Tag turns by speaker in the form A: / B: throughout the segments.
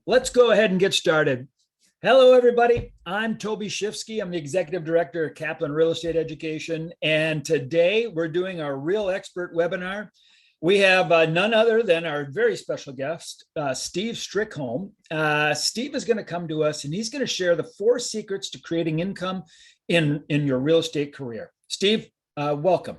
A: Let's go ahead and get started. Hello, everybody. I'm Toby Shifsky. I'm the Executive Director of Kaplan Real Estate Education. And today we're doing our Real Expert webinar. We have none other than our very special guest, Steve Strickholm. Steve is going to come to us and he's going to share the 4 secrets to creating income in your real estate career. Steve, welcome.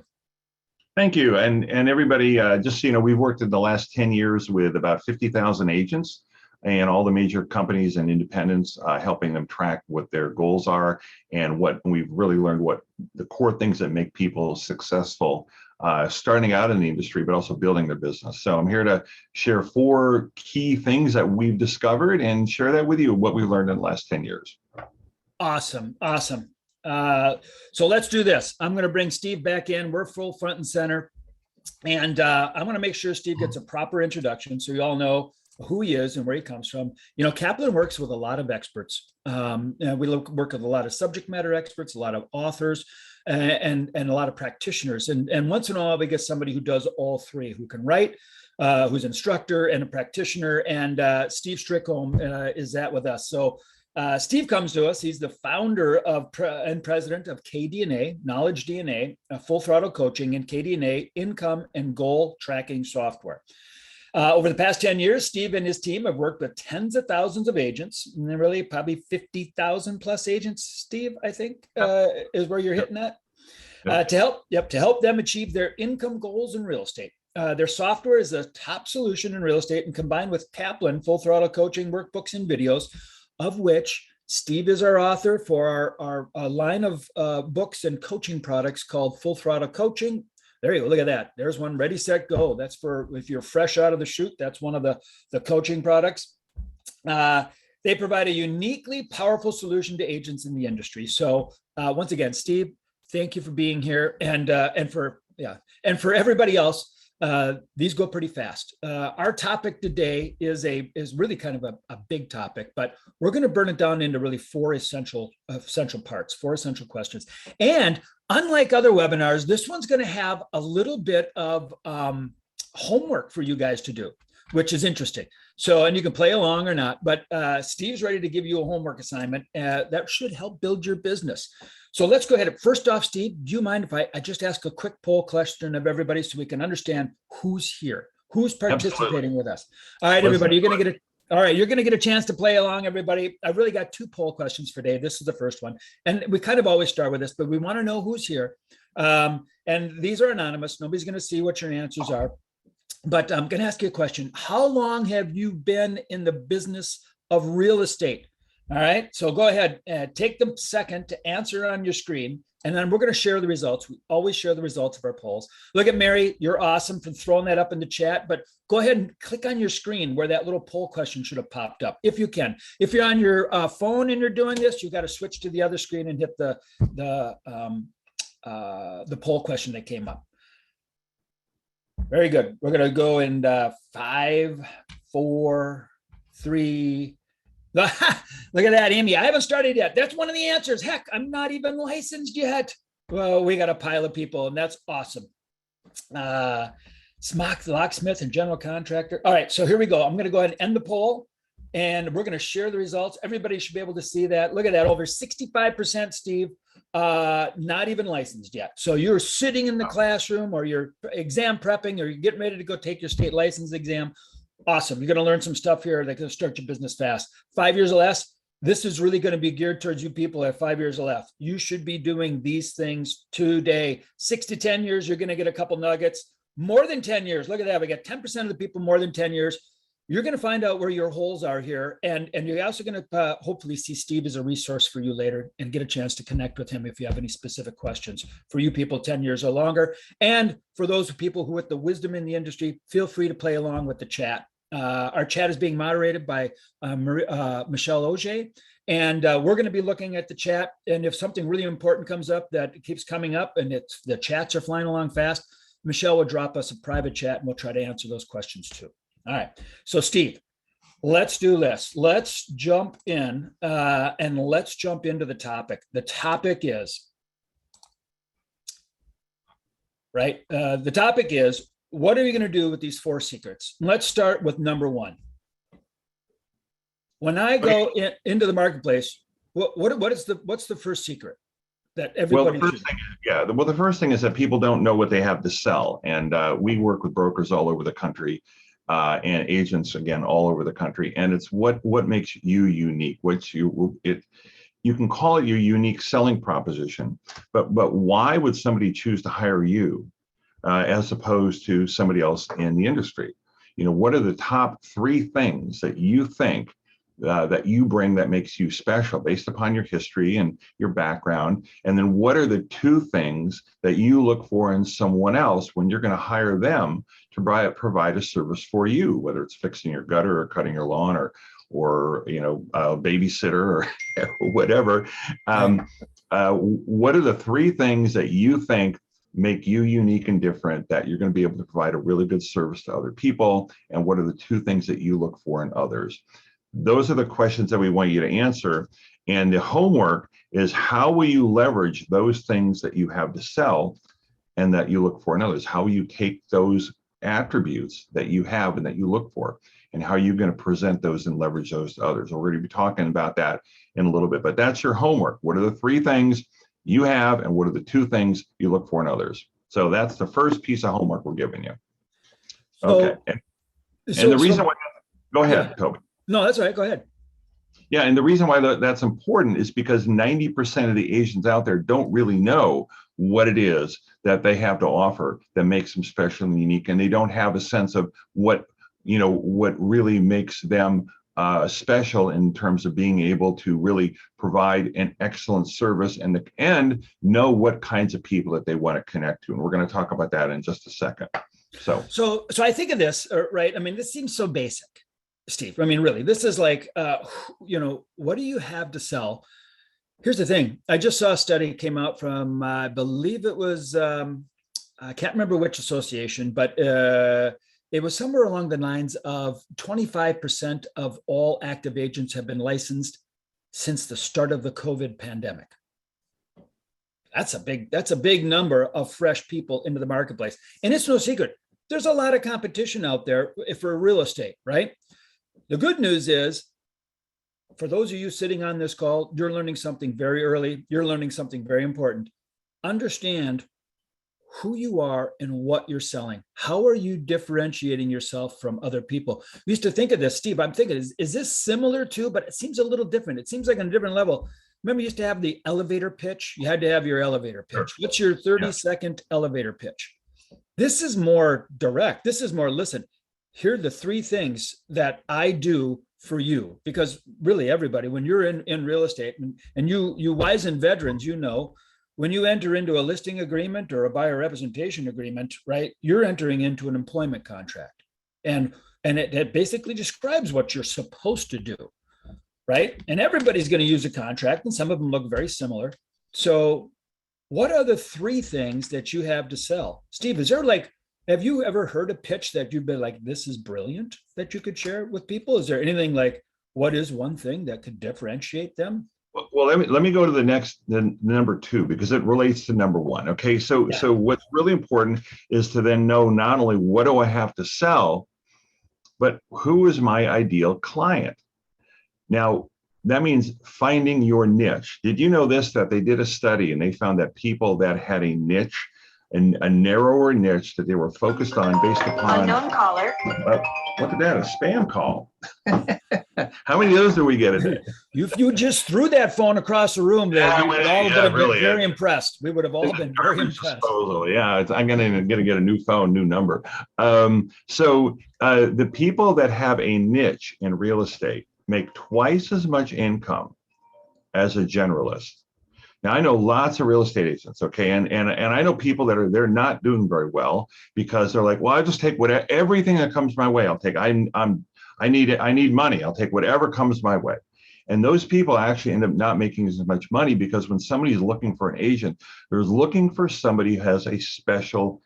B: Thank you. And everybody, just so you know, we've worked in the last 10 years with about 50,000 agents and all the major companies and independents, helping them track what their goals are and what we've really learned what the core things that make people successful starting out in the industry, but also building their business. So I'm here to share 4 key things that we've discovered and share that with you, what we've learned in the last 10 years.
A: Awesome. So let's do this. I'm going to bring Steve back in. We're full front and center. And I want to make sure Steve gets a proper introduction so you all know who he is and where he comes from. You know, Kaplan works with a lot of experts. And we work with a lot of subject matter experts, a lot of authors, and a lot of practitioners. And once in a while, we get somebody who does all 3, who can write, who's an instructor and a practitioner. And Steve Strickholm is that with us. So Steve comes to us. He's the founder and president of KDNA, Knowledge DNA, Full Throttle Coaching, and KDNA Income and Goal Tracking Software. Over the past 10 years, Steve and his team have worked with tens of thousands of agents, and really probably 50,000 plus agents, Steve, I think, is where you're hitting at, to help them achieve their income goals in real estate. Their software is a top solution in real estate, and combined with Kaplan Full Throttle Coaching workbooks and videos, of which Steve is our author for our line of books and coaching products called Full Throttle Coaching. There you go. Look at that. There's one. Ready, set, go. That's for if you're fresh out of the chute. That's one of the coaching products. They provide a uniquely powerful solution to agents in the industry. So once again, Steve, thank you for being here, and for everybody else. These go pretty fast. Our topic today is really kind of a big topic, but we're going to burn it down into really 4 essential parts, 4 essential questions. And unlike other webinars, this one's going to have a little bit of homework for you guys to do, which is interesting. So, and you can play along or not, but Steve's ready to give you a homework assignment that should help build your business. So let's go ahead. First off, Steve, do you mind if I just ask a quick poll question of everybody so we can understand who's here, who's participating with us? All right, everybody, you're going to get a chance to play along, everybody. I've really got 2 poll questions for Dave. This is the first one. And we kind of always start with this, but we want to know who's here. And these are anonymous. Nobody's going to see what your answers are. But I'm going to ask you a question. How long have you been in the business of real estate? All right, so go ahead and take the second to answer on your screen, and then we're going to share the results. We always share the results of our polls. Look at Mary, you're awesome for throwing that up in the chat, but go ahead and click on your screen where that little poll question should have popped up, if you can. If you're on your phone and you're doing this, you got to switch to the other screen and hit the poll question that came up. Very good. We're going to go in 5, 4, 3. Look at that, Amy. I haven't started yet. That's one of the answers. Heck, I'm not even licensed yet. Well, we got a pile of people, and that's awesome. Smock, locksmith, and general contractor. All right, so here we go. I'm going to go ahead and end the poll, and we're going to share the results. Everybody should be able to see that. Look at that. Over 65%, Steve, not even licensed yet. So you're sitting in the classroom, or you're exam prepping, or you're getting ready to go take your state license exam. Awesome. You're going to learn some stuff here that's going to start your business fast. 5 years or less. This is really going to be geared towards you people at 5 years or less. You should be doing these things today. 6 to 10 years, you're going to get a couple nuggets. More than 10 years. Look at that. We got 10% of the people more than 10 years. You're going to find out where your holes are here. And you're also going to hopefully see Steve as a resource for you later and get a chance to connect with him if you have any specific questions for you people 10 years or longer. And for those people who with the wisdom in the industry, feel free to play along with the chat. Our chat is being moderated by Michelle Auger, and we're going to be looking at the chat. And if something really important comes up that keeps coming up and the chats are flying along fast, Michelle will drop us a private chat and we'll try to answer those questions too. All right. So Steve, let's do this. Let's jump in and let's jump into the topic. The topic is, right? The topic is, what are you going to do with these 4 secrets? Let's start with number 1. When I go into the marketplace, what's the first secret that
B: Well,
A: everybody should?
B: the first thing is that people don't know what they have to sell. And we work with brokers all over the country and agents, again, all over the country. And it's what makes you unique. You can call it your unique selling proposition, but why would somebody choose to hire you as opposed to somebody else in the industry? What are the top 3 things that you think that you bring that makes you special based upon your history and your background? And then what are the 2 things that you look for in someone else when you're going to hire them to provide a service for you, whether it's fixing your gutter or cutting your lawn or a babysitter or whatever. What are the 3 things that you think make you unique and different that you're going to be able to provide a really good service to other people? And what are the 2 things that you look for in others? Those are the questions that we want you to answer. And the homework is, how will you leverage those things that you have to sell and that you look for in others? How will you take those attributes that you have and that you look for, and how are you going to present those and leverage those to others? We're going to be talking about that in a little bit, but that's your homework. What are the 3 things you have, and what are the 2 things you look for in others? So that's the first piece of homework we're giving you. Okay. And the reason why, go ahead, Toby.
A: No, that's all right. Go ahead.
B: Yeah, and the reason why that's important is because 90% of the agents out there don't really know what it is that they have to offer that makes them special and unique, and they don't have a sense of what really makes them special in terms of being able to really provide an excellent service and know what kinds of people that they want to connect to. And we're going to talk about that in just a second. So
A: I think of this, right? I mean, this seems so basic, Steve. I mean, really, this is like, what do you have to sell? Here's the thing. I just saw a study came out from, I believe it was, I can't remember which association, but it was somewhere along the lines of 25% of all active agents have been licensed since the start of the COVID pandemic. That's a big number of fresh people into the marketplace. And it's no secret, there's a lot of competition out there for real estate, right? The good news is, for those of you sitting on this call, you're learning something very early. You're learning something very important. Understand who you are and what you're selling. How are you differentiating yourself from other people? We used to think of this, Steve. I'm thinking, is this similar to, but it seems a little different. It seems like on a different level. Remember, you used to have the elevator pitch. You had to have your elevator pitch. Sure. What's your 30-second elevator pitch? This is more direct. This is more, listen, here are the 3 things that I do for you. Because really, everybody, when you're in real estate, and you wizened veterans, when you enter into a listing agreement or a buyer representation agreement, right, you're entering into an employment contract. And it basically describes what you're supposed to do, right? And everybody's going to use a contract, and some of them look very similar. So what are the 3 things that you have to sell? Steve, have you ever heard a pitch that you've been like, this is brilliant, that you could share with people? Is there anything like, what is one thing that could differentiate them?
B: Well, let me go to the number 2, because it relates to number 1. Okay, so what's really important is to then know not only what do I have to sell, but who is my ideal client. Now, that means finding your niche. Did you know this, that they did a study and they found that people that had a niche, and a narrower niche that they were focused on based upon
C: unknown caller.
B: Look at that, a spam call. How many of those do we get a day?
A: You just threw that phone across the room. That we would all have been very impressed. We would have all been very impressed.
B: Yeah, I'm gonna get a new phone, new number. So the people that have a niche in real estate make twice as much income as a generalist. Now, I know lots of real estate agents, okay, and I know people that they're not doing very well because they're like, well, I just take everything that comes my way. I'll take. I need it. I need money. I'll take whatever comes my way. And those people actually end up not making as much money, because when somebody's looking for an agent, they're looking for somebody who has a special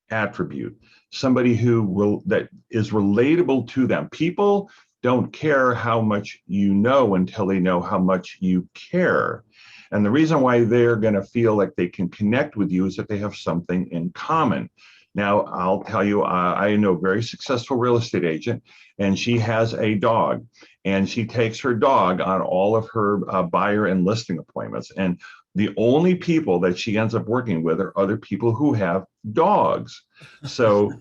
B: attribute, somebody that is relatable to them. People don't care how much you know until they know how much you care. And the reason why they're going to feel like they can connect with you is that they have something in common. Now, I'll tell you, I know a very successful real estate agent, and she has a dog, and she takes her dog on all of her buyer and listing appointments. And the only people that she ends up working with are other people who have dogs. So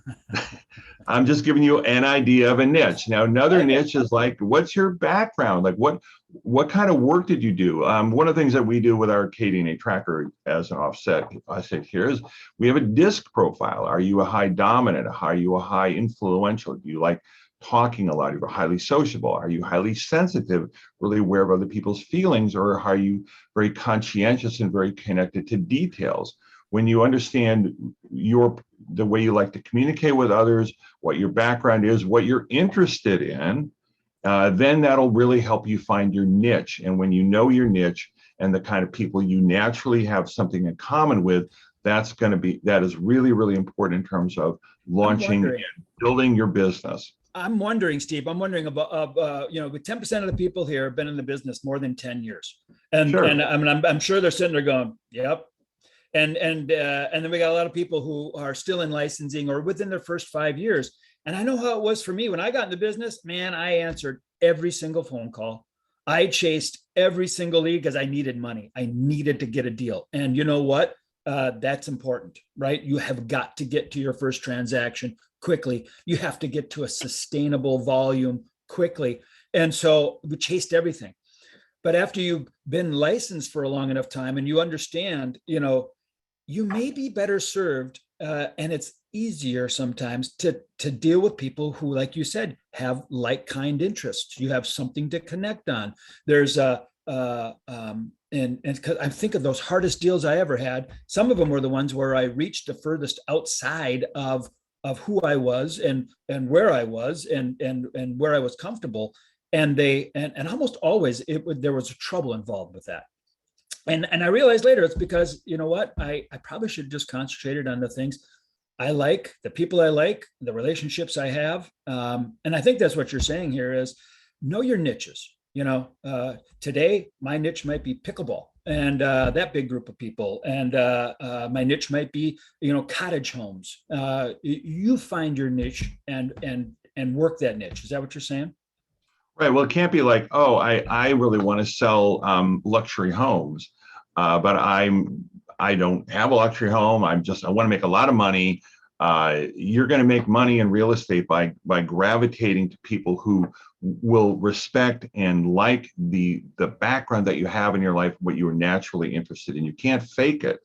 B: I'm just giving you an idea of a niche. Now, another niche is like, what's your background? Like, what kind of work did you do? One of the things that we do with our KDNA tracker as an offset, I say here, is we have a disc profile. Are you a high dominant? Are you a high influential? Do you like talking a lot? Are you highly sociable? Are you highly sensitive, really aware of other people's feelings? Or are you very conscientious and very connected to details? When you understand the way you like to communicate with others, what your background is, what you're interested in, then that'll really help you find your niche. And when you know your niche and the kind of people you naturally have something in common with, that is really, really important in terms of launching and building your business.
A: I'm wondering, Steve, about, with 10% of the people here have been in the business more than 10 years. And,
B: sure.
A: And I mean, I'm sure they're sitting there going, yep. And then we got a lot of people who are still in licensing or within their first 5 years. And I know how it was for me when I got into business, man, I answered every single phone call. I chased every single lead because I needed money. I needed to get a deal. And you know what? That's important, right? You have got to get to your first transaction quickly. You have to get to a sustainable volume quickly. And so we chased everything. But after you've been licensed for a long enough time and you understand, you may be better served, and it's easier sometimes to deal with people who, like you said, have like-kind interests. You have something to connect on. There's and I think of those hardest deals I ever had. Some of them were the ones where I reached the furthest outside of who I was and where I was and where I was comfortable. And almost always there was trouble involved with that. And I realized later it's because, you know what, I probably should have just concentrated on the things I like, the people I like, the relationships I have. And I think that's what you're saying here is know your niches. Today my niche might be pickleball and that big group of people. And my niche might be, cottage homes. You find your niche and work that niche. Is that what you're saying?
B: Right. Well, it can't be like, oh, I really want to sell luxury homes, but I don't have a luxury home. I want to make a lot of money. You're going to make money in real estate by gravitating to people who will respect and like the background that you have in your life, what you are naturally interested in. You can't fake it.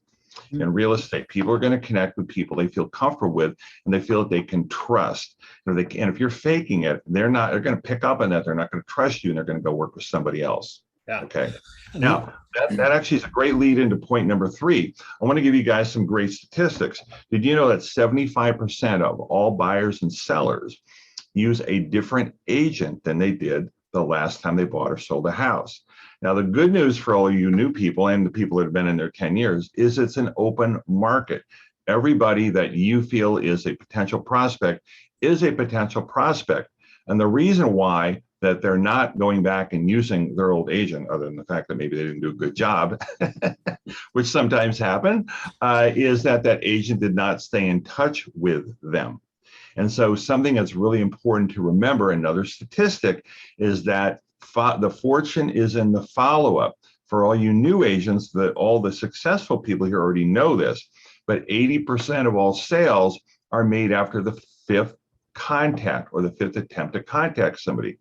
B: In real estate, people are going to connect with people they feel comfortable with and they feel that they can trust. And if you're faking it, they're going to pick up on that. They're not going to trust you and they're going to go work with somebody else.
A: Yeah.
B: Okay. Now, that actually is a great lead into point number 3. I want to give you guys some great statistics. Did you know that 75% of all buyers and sellers use a different agent than they did the last time they bought or sold a house? Now, the good news for all you new people and the people that have been in there 10 years is it's an open market. Everybody that you feel is a potential prospect is a potential prospect. And the reason why that they're not going back and using their old agent, other than the fact that maybe they didn't do a good job, which sometimes happen, is that agent did not stay in touch with them. And so something that's really important to remember, another statistic, is that the fortune is in the follow-up. For all you new agents, all the successful people here already know this, but 80% of all sales are made after the 5th contact or the 5th attempt to contact somebody.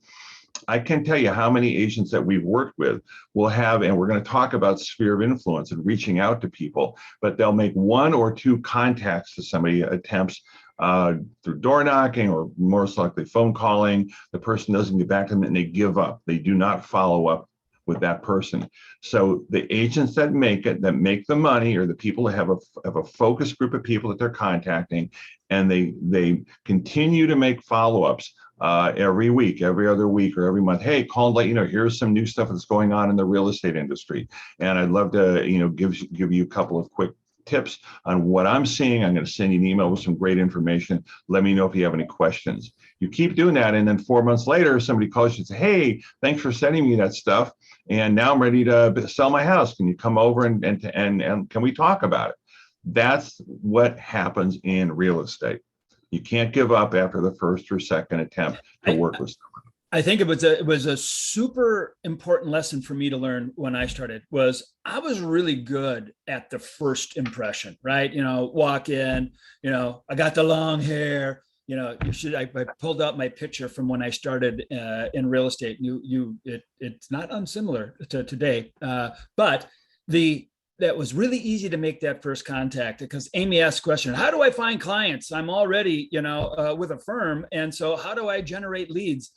B: I can tell you how many agents that we've worked with will have, and we're going to talk about sphere of influence and reaching out to people, but they'll make 1 or 2 contacts to somebody, attempts through door knocking or most likely phone calling. The person doesn't get back to them and they give up. They do not follow up with that person. So the agents that make it, that make the money, are the people that have a focus group of people that they're contacting, and they continue to make follow-ups every week, every other week, or every month. Hey, call and let you know, here's some new stuff that's going on in the real estate industry. And I'd love to, give you a couple of quick tips on what I'm seeing. I'm going to send you an email with some great information. Let me know if you have any questions. You keep doing that, and then 4 months later, somebody calls you and says, hey, thanks for sending me that stuff, and now I'm ready to sell my house. Can you come over and can we talk about it? That's what happens in real estate. You can't give up after the first or second attempt to work with someone.
A: I think it was a super important lesson for me to learn when I started. Was I was really good at the first impression, right? Walk in, I got the long hair. I pulled out my picture from when I started in real estate. It's not unsimilar to today, but that was really easy to make that first contact, because Amy asked the question, how do I find clients? I'm already, with a firm. And so how do I generate leads?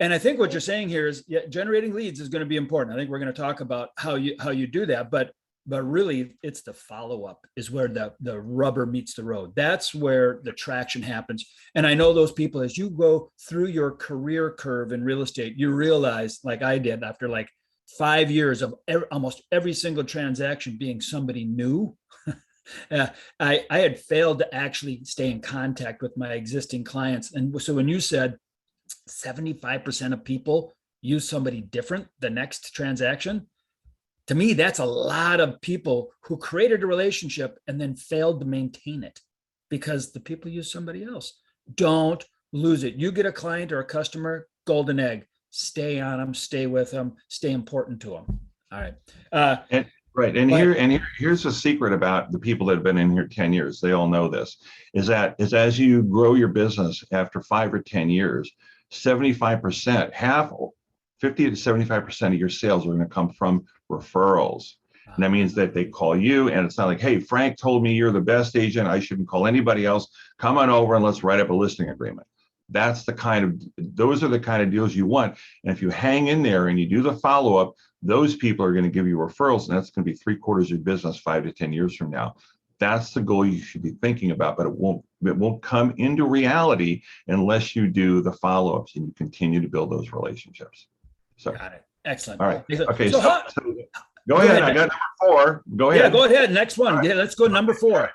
A: And I think what you're saying here is, generating leads is going to be important. I think we're going to talk about how you do that, but really it's the follow-up is where the rubber meets the road. That's where the traction happens. And I know those people, as you go through your career curve in real estate, you realize, like I did after like 5 years of almost every single transaction being somebody new, I had failed to actually stay in contact with my existing clients. And so when you said 75% of people use somebody different the next transaction, to me, that's a lot of people who created a relationship and then failed to maintain it because the people use somebody else. Don't lose it. You get a client or a customer, golden egg, stay on them, stay with them, stay important to them. All right.
B: Here's a secret about the people that have been in here 10 years. They all know this, is as you grow your business after 5 or 10 years, 75%, 50 to 75% of your sales are going to come from referrals. And that means that they call you, and it's not like, hey, Frank told me you're the best agent, I shouldn't call anybody else. Come on over and let's write up a listing agreement. Those are the kind of deals you want. And if you hang in there and you do the follow-up, those people are going to give you referrals, and that's going to be 3/4 of your business 5 to 10 years from now. That's the goal you should be thinking about, but it won't come into reality unless you do the follow-ups and you continue to build those relationships. So,
A: got it. Excellent.
B: All right. Okay.
A: So
B: go ahead. I got number 4. Go ahead.
A: Yeah, go ahead. Next one. Right. Yeah, let's go number 4.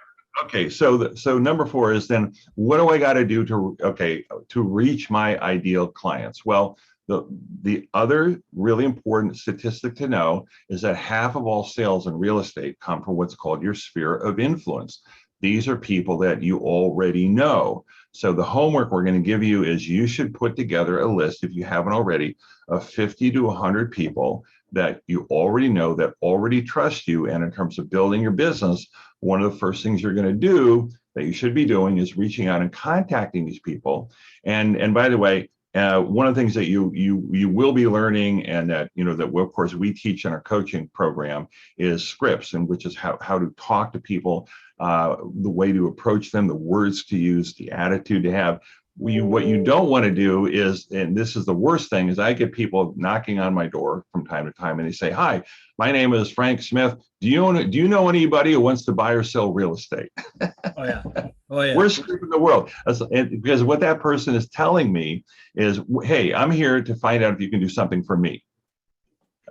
B: Okay. So number 4 is then, what do I got to do to reach my ideal clients? Well, the other really important statistic to know is that half of all sales in real estate come from what's called your sphere of influence. These are people that you already know. So the homework we're going to give you is you should put together a list, if you haven't already, of 50 to 100 people that you already know, that already trust you. And in terms of building your business, one of the first things you're going to do that you should be doing is reaching out and contacting these people. And by the way, one of the things that you will be learning, and that of course we teach in our coaching program, is scripts, and which is how to talk to people, the way to approach them, the words to use, the attitude to have. What you don't want to do is, and this is the worst thing, is I get people knocking on my door from time to time, and they say, "Hi, my name is Frank Smith. Do you know anybody who wants to buy or sell real estate?"
A: Oh yeah.
B: Worst group in the world. Because what that person is telling me is, "Hey, I'm here to find out if you can do something for me.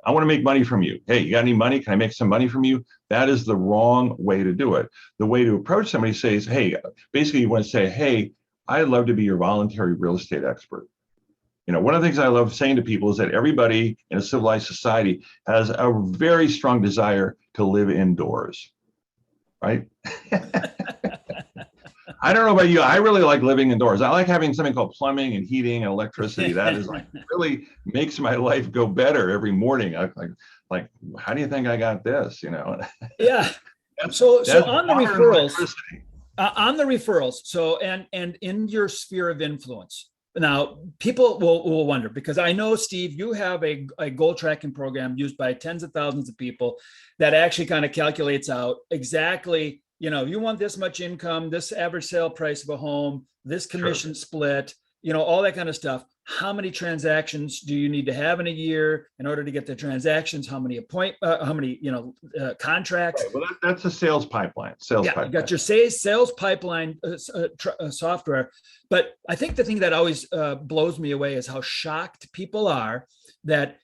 B: I want to make money from you. Hey, you got any money? Can I make some money from you?" That is the wrong way to do it. The way to approach somebody says, "Hey," basically you want to say, "Hey, I'd love to be your voluntary real estate expert." One of the things I love saying to people is that everybody in a civilized society has a very strong desire to live indoors, right? I don't know about you. I really like living indoors. I like having something called plumbing and heating and electricity. That is really makes my life go better every morning. I like, how do you think I got this?
A: Yeah. So on the referrals. On the referrals, so and in your sphere of influence. Now, people will wonder, because I know, Steve, you have a goal tracking program used by tens of thousands of people that actually kind of calculates out exactly, you want this much income, this average sale price of a home, this commission split, all that kind of stuff. How many transactions do you need to have in a year in order to get the transactions? How many contracts?
B: Right. Well, that's a sales pipeline.
A: You got your sales pipeline software. But I think the thing that always blows me away is how shocked people are that,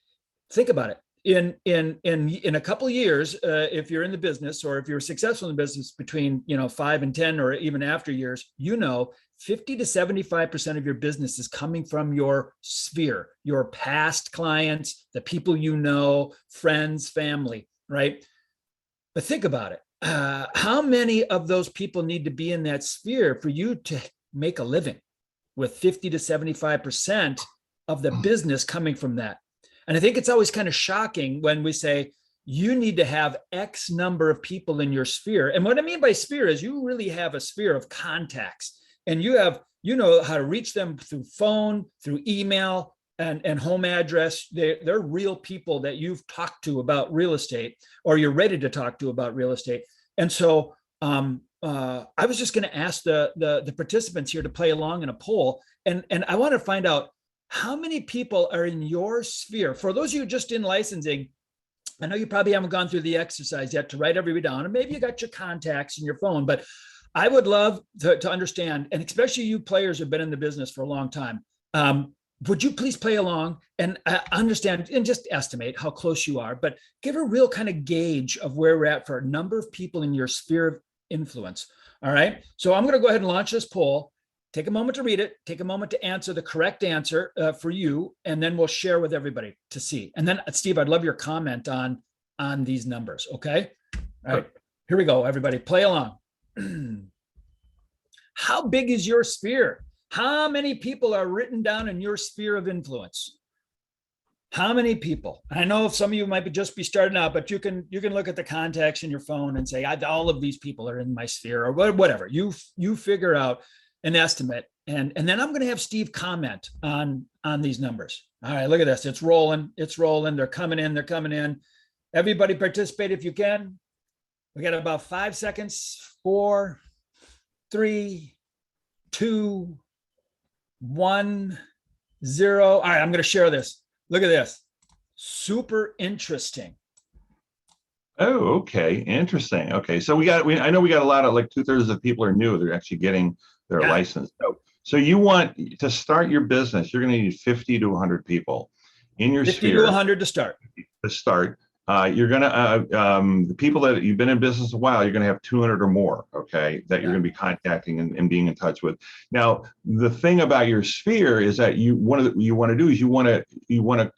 A: think about it. In a couple of years, if you're in the business, or if you're successful in the business between 5 and 10, or even after years, 50 to 75% of your business is coming from your sphere, your past clients, the people friends, family, right? But think about it. how many of those people need to be in that sphere for you to make a living with 50 to 75% of the business coming from that? And I think it's always kind of shocking when we say, you need to have X number of people in your sphere. And what I mean by sphere is you really have a sphere of contacts, and you know how to reach them through phone, through email, and home address. They're real people that you've talked to about real estate, or you're ready to talk to about real estate. And so I was just going to ask the participants here to play along in a poll. And I want to find out how many people are in your sphere. For those of you just in licensing, I know you probably haven't gone through the exercise yet to write everybody down, and maybe you got your contacts in your phone, but I would love to understand, and especially you players who've been in the business for a long time, would you please play along and understand and just estimate how close you are, but give a real kind of gauge of where we're at for a number of people in your sphere of influence. All right. So I'm going to go ahead and launch this poll. Take a moment to read it. Take a moment to answer the correct answer for you, and then we'll share with everybody to see. And then, Steve, I'd love your comment on these numbers. Okay. All right. Here we go, everybody. Play along. How big is your sphere? How many people are written down in your sphere of influence? How many people? I know some of you might just be starting out, but you can look at the contacts in your phone and say, all of these people are in my sphere, or whatever. You figure out an estimate, and then I'm going to have Steve comment on these numbers. All right, look at this. It's rolling. It's rolling. They're coming in. They're coming in. Everybody participate if you can. We got about 5 seconds. 4, 3, 2, 1, 0. All right, I'm going to share this. Look at this. Super interesting.
B: Oh, okay. Interesting. Okay. So I know we got a lot of, like, 2/3 of people are new. They're actually getting their license. So you want to start your business, you're going to need 50 to 100 people in your
A: 50
B: sphere.
A: 50 to 100 to start.
B: You're going to, the people that you've been in business a while, you're going to have 200 or more, okay, that you're going to be contacting and being in touch with. Now, the thing about your sphere is that you want to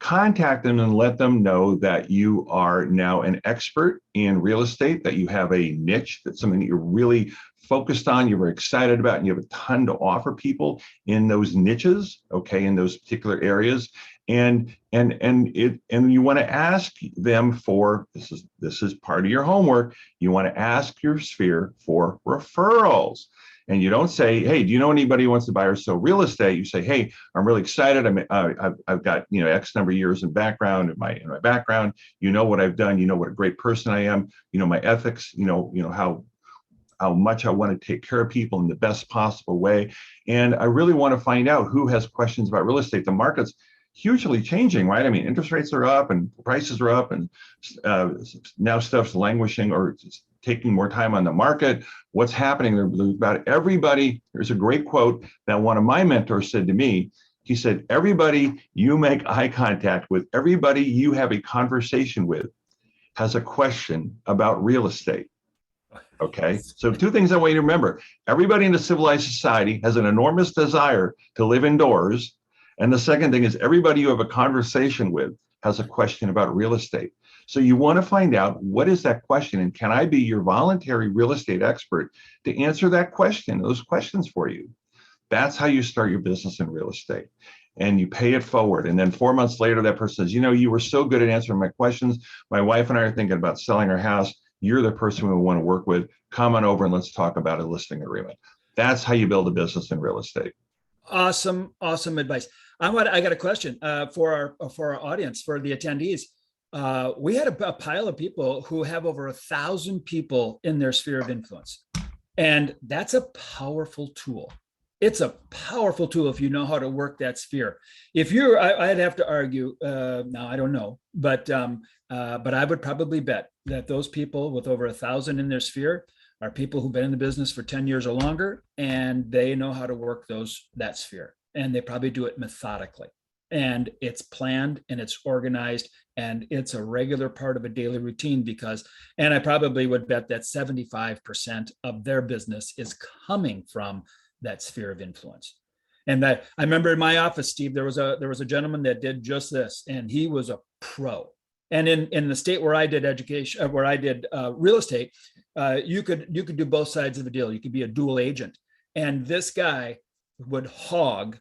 B: contact them and let them know that you are now an expert in real estate, that you have a niche, that's something that you're really focused on, you're very excited about, and you have a ton to offer people in those niches, okay, in those particular areas. And you want to ask them for, this is part of your homework, you want to ask your sphere for referrals. And you don't say, hey, do you know anybody who wants to buy or sell real estate? You say, hey, I'm really excited. I've got X number of years in background in my background. You know what I've done. You know what a great person I am. You know my ethics. You know how much I want to take care of people in the best possible way. And I really want to find out who has questions about real estate. The market's hugely changing, right? I mean, interest rates are up and prices are up, and now stuff's languishing or taking more time on the market. What's happening there about everybody? There's a great quote that one of my mentors said to me. He said, everybody you make eye contact with, everybody you have a conversation with has a question about real estate. Okay, so 2 things I want you to remember. Everybody in a civilized society has an enormous desire to live indoors. And the second thing is, everybody you have a conversation with has a question about real estate. So you want to find out, what is that question? And can I be your voluntary real estate expert to answer that question, those questions for you? That's how you start your business in real estate. And you pay it forward. And then 4 months later, that person says, you were so good at answering my questions. My wife and I are thinking about selling our house. You're the person we want to work with. Come on over and let's talk about a listing agreement. That's how you build a business in real estate.
A: Awesome advice. I got a question for our audience, for the attendees. We had a pile of people who have over 1,000 people in their sphere of influence, and that's a powerful tool. It's a powerful tool if you know how to work that sphere. If I'd have to argue. Now I don't know, but I would probably bet that those people with over 1,000 in their sphere are people who've been in the business for 10 years or longer, and they know how to work that sphere, and they probably do it methodically, and it's planned and it's organized and it's a regular part of a daily routine, and I probably would bet that 75% of their business is coming from that sphere of influence. And that, I remember in my office, Steve, there was a gentleman that did just this, and he was a pro. And in the state where I did education, where I did real estate, you could do both sides of the deal. You could be a dual agent. And this guy would hog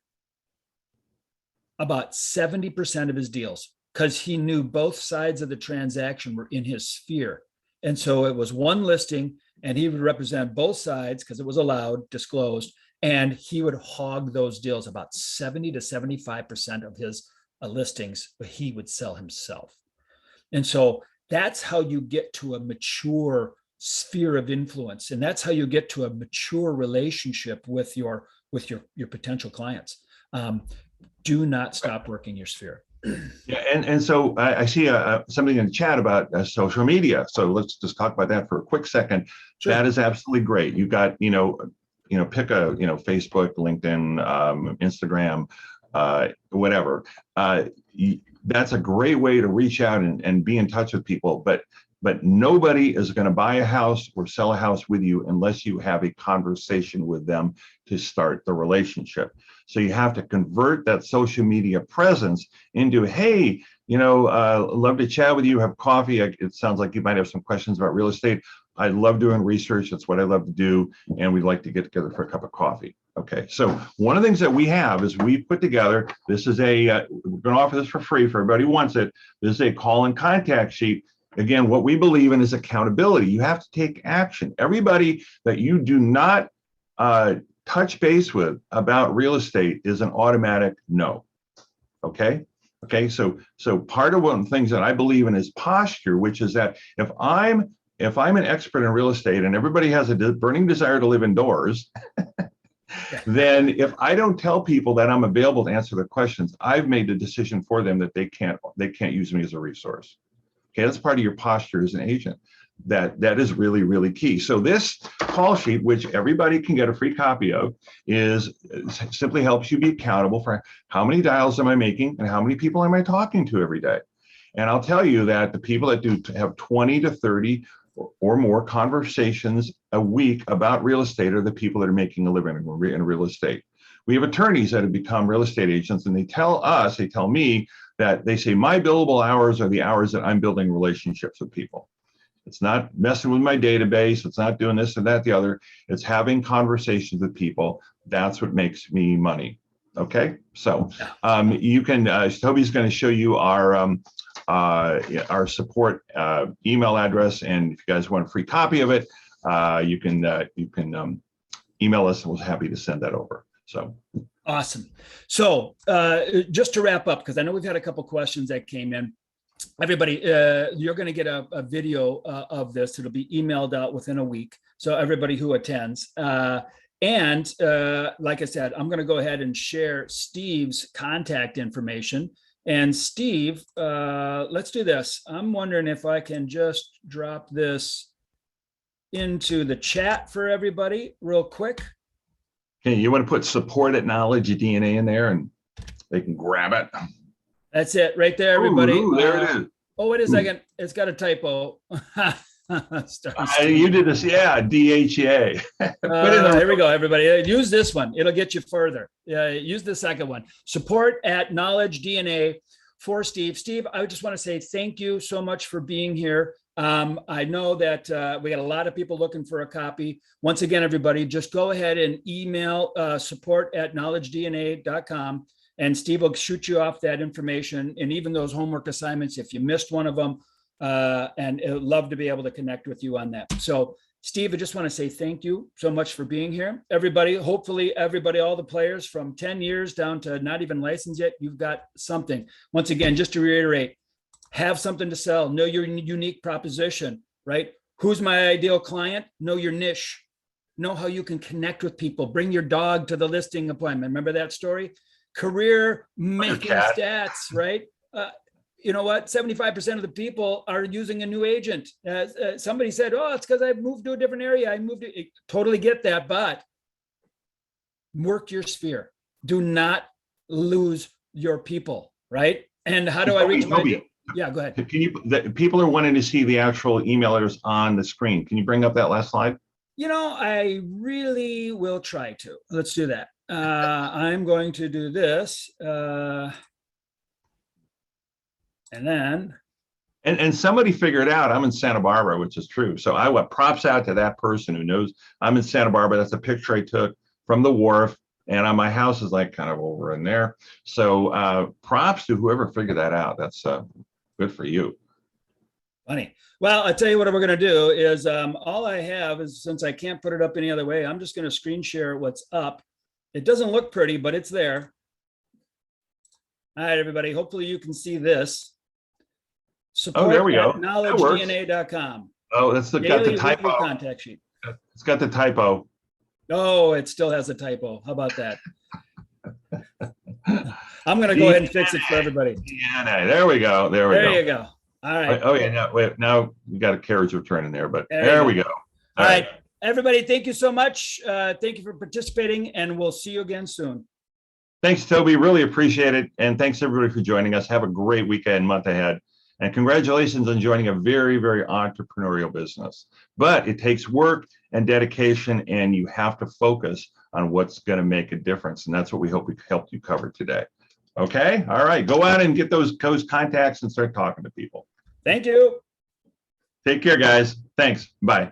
A: about 70% of his deals because he knew both sides of the transaction were in his sphere. And so it was one listing and he would represent both sides because it was allowed, disclosed, and he would hog those deals. About 70 to 75% of his listings he would sell himself. And so that's how you get to a mature sphere of influence. And that's how you get to a mature relationship with your potential clients. Do not stop working your sphere.
B: Yeah, and so I see something in the chat about social media. So let's just talk about that for a quick second. Sure. That is absolutely great. You got, pick a, Facebook, LinkedIn, Instagram, whatever. That's a great way to reach out and be in touch with people. But nobody is going to buy a house or sell a house with you unless you have a conversation with them to start the relationship. So you have to convert that social media presence into, hey, love to chat with you, have coffee. It sounds like you might have some questions about real estate. I love doing research. That's what I love to do. And we'd like to get together for a cup of coffee. Okay. So one of the things that we have is we put together, this is we're going to offer this for free for everybody who wants it. This is a call and contact sheet. Again, what we believe in is accountability. You have to take action. Everybody that you do not touch base with about real estate is an automatic no. Okay. So part of one of the things that I believe in is posture, which is that if I'm an expert in real estate and everybody has a burning desire to live indoors, then if I don't tell people that I'm available to answer their questions, I've made the decision for them that they can't use me as a resource. Okay, that's part of your posture as an agent. That is really, really key. So this call sheet, which everybody can get a free copy of, simply helps you be accountable for how many dials am I making and how many people am I talking to every day. And I'll tell you that the people that do have 20 to 30 or more conversations a week about real estate are the people that are making a living in real estate. We have attorneys that have become real estate agents, and they tell me that they say my billable hours are the hours that I'm building relationships with people. It's not messing with my database. It's not doing this and that, the other. It's having conversations with people. That's what makes me money. Okay. So you can, Toby's going to show you our support email address. And if you guys want a free copy of it, you can email us and we're happy to send that over. So.
A: Awesome. So just to wrap up, because I know we've had a couple questions that came in. Everybody, you're going to get a video of this. It'll be emailed out within a week. So everybody who attends. And like I said, I'm going to go ahead and share Steve's contact information. And Steve, let's do this. I'm wondering if I can just drop this into the chat for everybody real quick.
B: Okay, you want to put support at Knowledge DNA in there and they can grab it.
A: That's it right there, everybody.
B: Ooh, there it is.
A: Oh, wait a second. It's got a typo.
B: You did this, yeah, DHA.
A: Here we go, everybody. Use this one. It'll get you further. Use the second one. Support at Knowledge DNA for Steve. Steve, I just want to say thank you so much for being here. I know that we got a lot of people looking for a copy. Once again, everybody, just go ahead and email support at knowledgedna.com. And Steve will shoot you off that information and even those homework assignments if you missed one of them. And I'd love to be able to connect with you on that. So, Steve, I just want to say thank you so much for being here. Everybody, hopefully everybody, all the players from 10 years down to not even licensed yet, you've got something. Once again, just to reiterate, have something to sell, know your unique proposition, right? Who's my ideal client? Know your niche, know how you can connect with people, bring your dog to the listing appointment. Remember that story? Career making stats, right? You know what? 75% of the people are using a new agent. Somebody said, oh, it's because I moved to a different area. Totally get that, but work your sphere. Do not lose your people, right? And how do I reach my... Yeah, go ahead.
B: People are wanting to see the actual emailers on the screen. Can you bring up that last slide?
A: I really will try to. Let's do that. I'm going to do this. And then
B: And somebody figured out I'm in Santa Barbara, which is true. So I want props out to that person who knows I'm in Santa Barbara. That's a picture I took from the wharf, and my house is like kind of over in there. So props to whoever figured that out. That's good for you.
A: Funny. Well, I'll tell you what we're going to do is all I have is, since I can't put it up any other way, I'm just going to screen share what's up. It doesn't look pretty, but it's there. All right, everybody. Hopefully you can see this.
B: Oh, there we go.
A: knowledgedna.com.
B: Oh, that's got the typo.
A: Contact sheet.
B: It's got the typo.
A: Oh, it still has a typo. How about that? I'm going to go ahead and fix it for everybody.
B: DNA. There we go. There we go.
A: There you go. All right.
B: Oh, yeah. No, wait. Now we got a carriage return in there, but there we go.
A: All right. Everybody, thank you so much. Thank you for participating, and we'll see you again soon.
B: Thanks, Toby. Really appreciate it. And thanks, everybody, for joining us. Have a great weekend, month ahead. And congratulations on joining a very, very entrepreneurial business. But it takes work and dedication, and you have to focus on what's going to make a difference. And that's what we hope we helped you cover today. Okay? All right. Go out and get those contacts and start talking to people.
A: Thank you.
B: Take care, guys. Thanks. Bye.